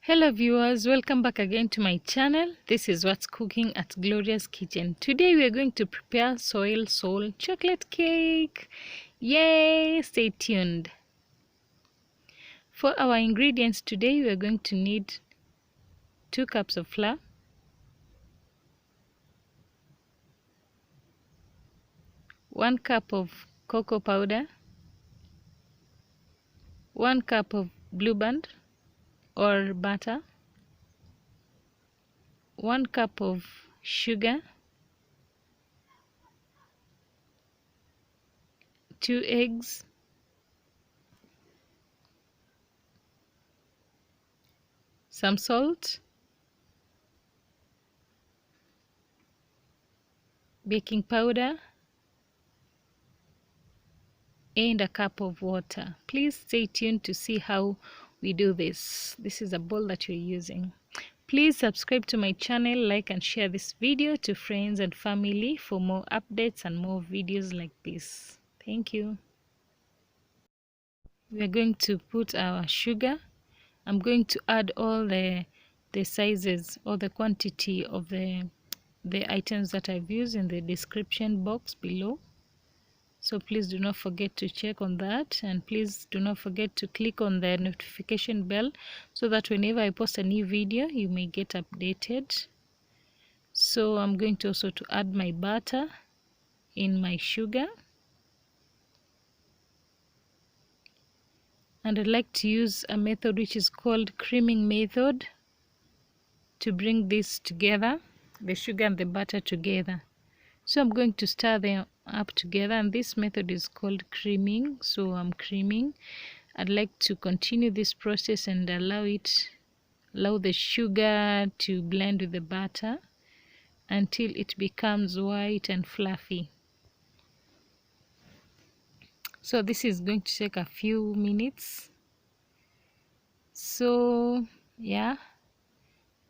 Hello viewers, welcome back again to my channel. This is What's Cooking at Gloria's Kitchen. Today we are going to prepare soil soul chocolate cake. Yay! Stay tuned. For our ingredients today, we are going to need 2 cups of flour, 1 cup of cocoa powder, 1 cup of blue band or butter, 1 cup of sugar, 2 eggs, some salt, baking powder, and a cup of water. Please stay tuned to see how we do this. This is a bowl that you're using. Please subscribe to my channel, like and share this video to friends and family for more updates and more videos like this. Thank you. We are going to put our sugar. I'm going to add all the sizes or the quantity of the items that I've used in the description box below. So please do not forget to check on that, and please do not forget to click on the notification bell so that whenever I post a new video you may get updated. So I'm going to also add my butter in my sugar, and I'd like to use a method which is called creaming method to bring this together, the sugar and the butter together. So I'm going to stir them up together, and this method is called creaming. So I'm creaming. I'd like to continue this process and allow the sugar to blend with the butter until it becomes white and fluffy. So this is going to take a few minutes. So yeah,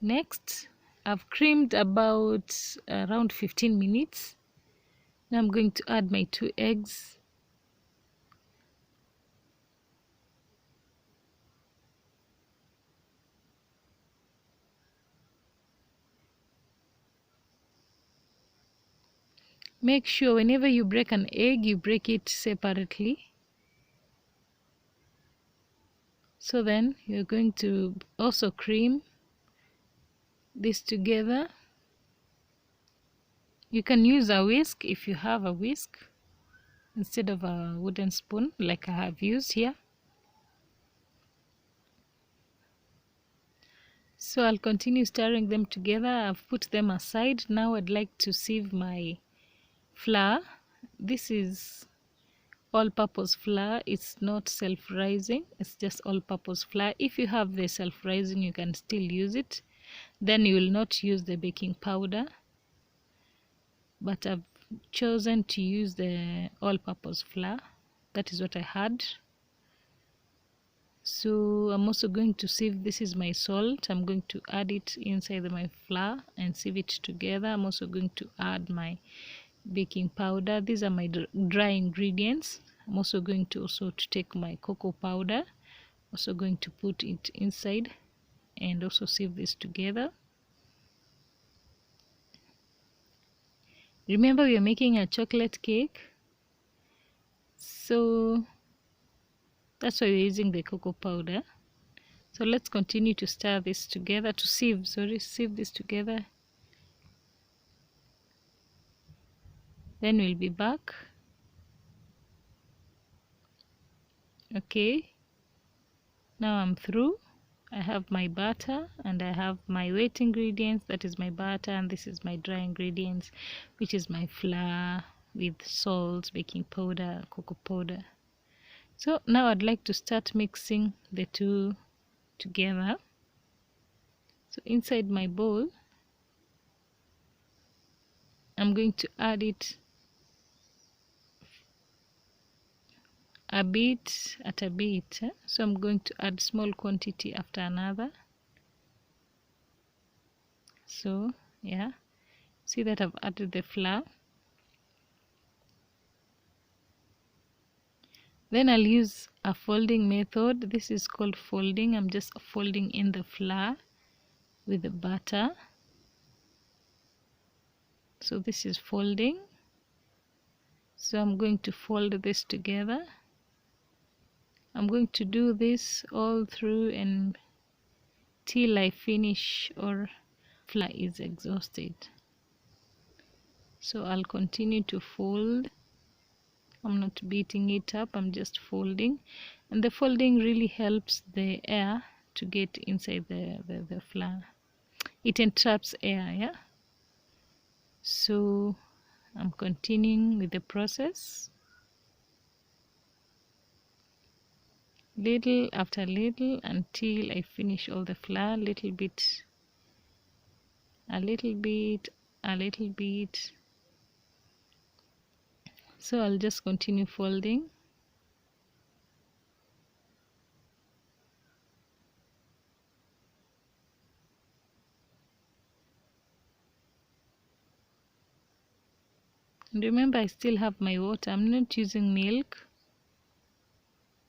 next I've creamed about around 15 minutes. Now I'm going to add my 2 eggs. Make sure whenever you break an egg, you break it separately. So then you're going to also cream this together. You can use a whisk if you have a whisk instead of a wooden spoon like I have used here. So I'll continue stirring them together. I've put them aside. Now I'd like to sieve my flour. This is all-purpose flour. It's not self-rising, it's just all-purpose flour. If you have the self-rising, you can still use it. Then you will not use the baking powder, but I've chosen to use the all-purpose flour. That is what I had. So I'm also going to sieve. This is my salt. I'm going to add it inside my flour and sieve it together. I'm also going to add my baking powder. These are my dry ingredients. I'm also going to take my cocoa powder, also going to put it inside and also sieve this together. Remember, we are making a chocolate cake, so that's why we're using the cocoa powder. So let's continue to stir this together, sieve this together. Then we'll be back. Okay, now I'm through. I have my butter and I have my wet ingredients, that is my butter, and this is my dry ingredients, which is my flour with salt, baking powder, cocoa powder. So now I'd like to start mixing the two together. So inside my bowl, I'm going to add it a bit at a bit. So I'm going to add small quantity after another. So yeah, see that I've added the flour. Then I'll use a folding method. This is called folding. I'm just folding in the flour with the butter. So this is folding. So I'm going to fold this together. I'm going to do this all through until I finish or flour is exhausted. So I'll continue to fold. I'm not beating it up, I'm just folding. And the folding really helps the air to get inside the flour. It entraps air, yeah? So I'm continuing with the process. Little after little until I finish all the flour, little bit, a little bit, a little bit. So I'll just continue folding. And remember, I still have my water. I'm not using milk.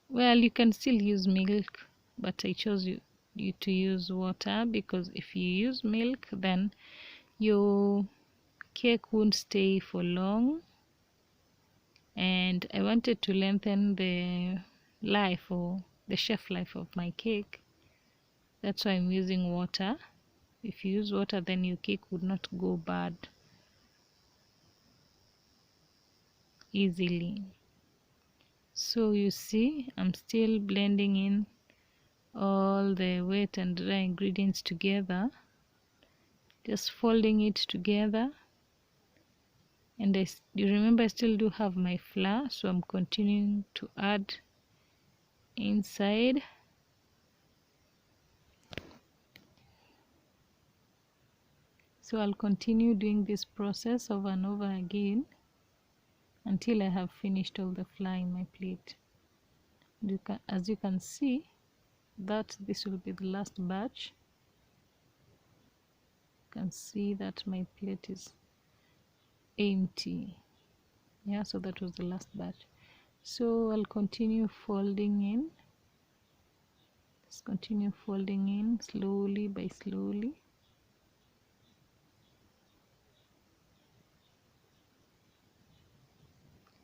Well, you can still use milk, but I chose you to use water, because if you use milk, then your cake won't stay for long. And I wanted to lengthen the life or the shelf life of my cake. That's why I'm using water. If you use water, then your cake would not go bad easily. So you see, I'm still blending in all the wet and dry ingredients together, just folding it together. And you remember I still do have my flour, so I'm continuing to add inside. So I'll continue doing this process over and over again until I have finished all the flour in my plate. As you can see, that this will be the last batch. You can see that my plate is empty. Yeah, so that was the last batch. So I'll continue folding in. Just continue folding in slowly by slowly.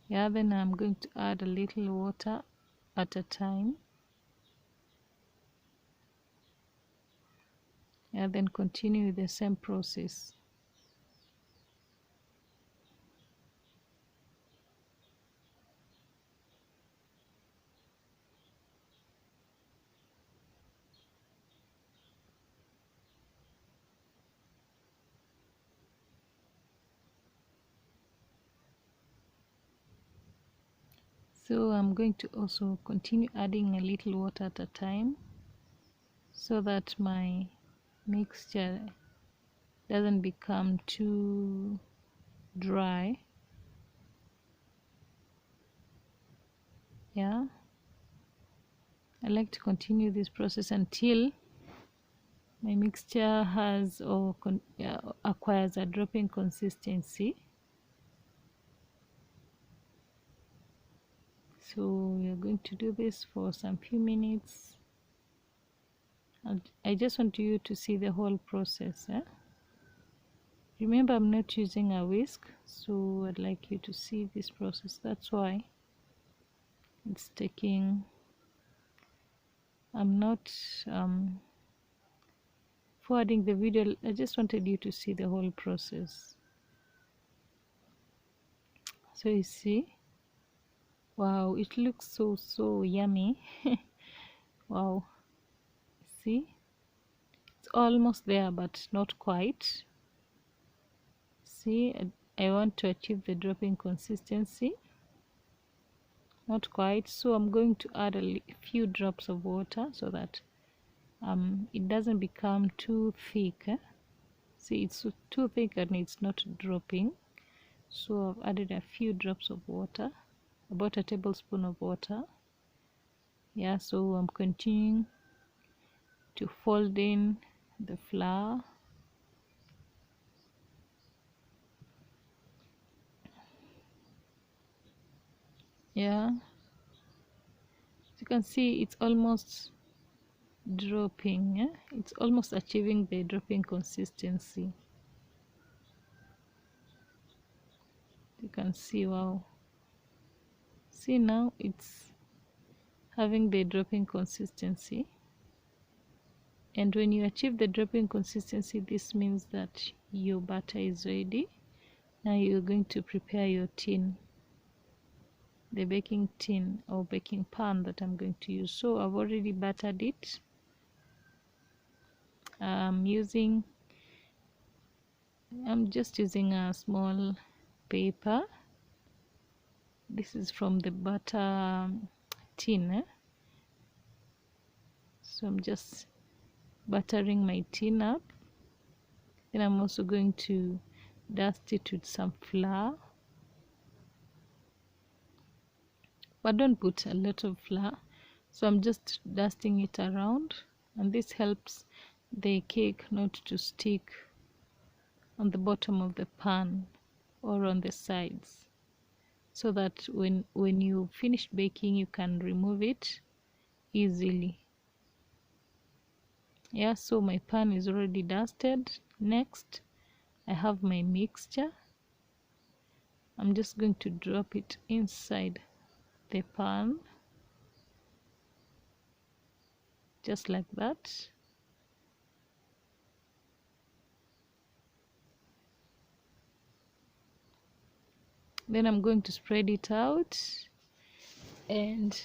Yeah, then I'm going to add a little water at a time. Yeah, then continue with the same process. So I'm going to also continue adding a little water at a time, so that my mixture doesn't become too dry. Yeah, I like to continue this process until my mixture has or acquires a dropping consistency. So we are going to do this for some few minutes. I just want you to see the whole process. Remember, I'm not using a whisk, so I'd like you to see this process. That's why it's taking, I'm not forwarding the video. I just wanted you to see the whole process. So you see, wow, it looks so yummy. Wow, see, it's almost there, but not quite. See, I want to achieve the dropping consistency. Not quite, so I'm going to add a few drops of water so that it doesn't become too thick. See, it's too thick and it's not dropping. So I've added a few drops of water, about a tablespoon of water. Yeah, so I'm continuing to fold in the flour. Yeah, you can see, it's almost dropping. It's almost achieving the dropping consistency. You can see, wow, see, now it's having the dropping consistency. And when you achieve the dropping consistency, this means that your batter is ready. Now you're going to prepare your tin, the baking tin or baking pan that I'm going to use. So I've already battered it. I'm just using a small paper. This is from the batter tin. So I'm just buttering my tin up. Then I'm also going to dust it with some flour, but don't put a lot of flour. So I'm just dusting it around, and this helps the cake not to stick on the bottom of the pan or on the sides, so that when you finish baking you can remove it easily. Yeah, so my pan is already dusted. Next, I have my mixture. I'm just going to drop it inside the pan, just like that. Then I'm going to spread it out, and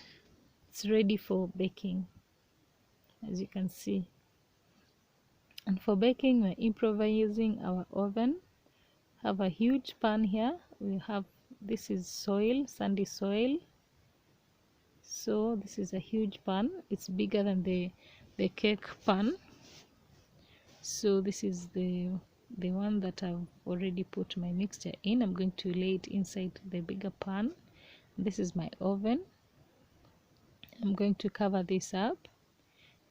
it's ready for baking, as you can see. And for baking, we're improvising our oven. Have a huge pan here. This is soil, sandy soil. So this is a huge pan. It's bigger than the cake pan. So this is the one that I've already put my mixture in. I'm going to lay it inside the bigger pan. This is my oven. I'm going to cover this up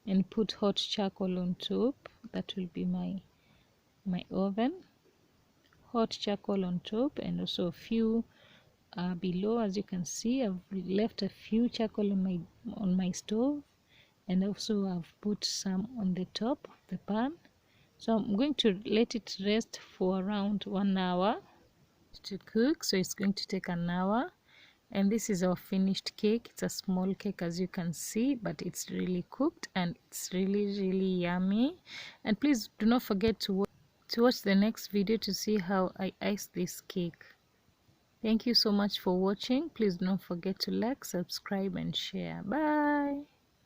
and put hot charcoal on top. That will be my oven. Hot charcoal on top, and also a few below. As you can see, I've left a few charcoal on my stove, and also I've put some on the top of the pan. So I'm going to let it rest for around 1 hour to cook. So it's going to take an hour. And this is our finished cake. It's a small cake, as you can see, but it's really cooked and it's really yummy. And please do not forget to watch the next video to see how I ice this cake. Thank you so much for watching. Please don't forget to like, subscribe and share. Bye.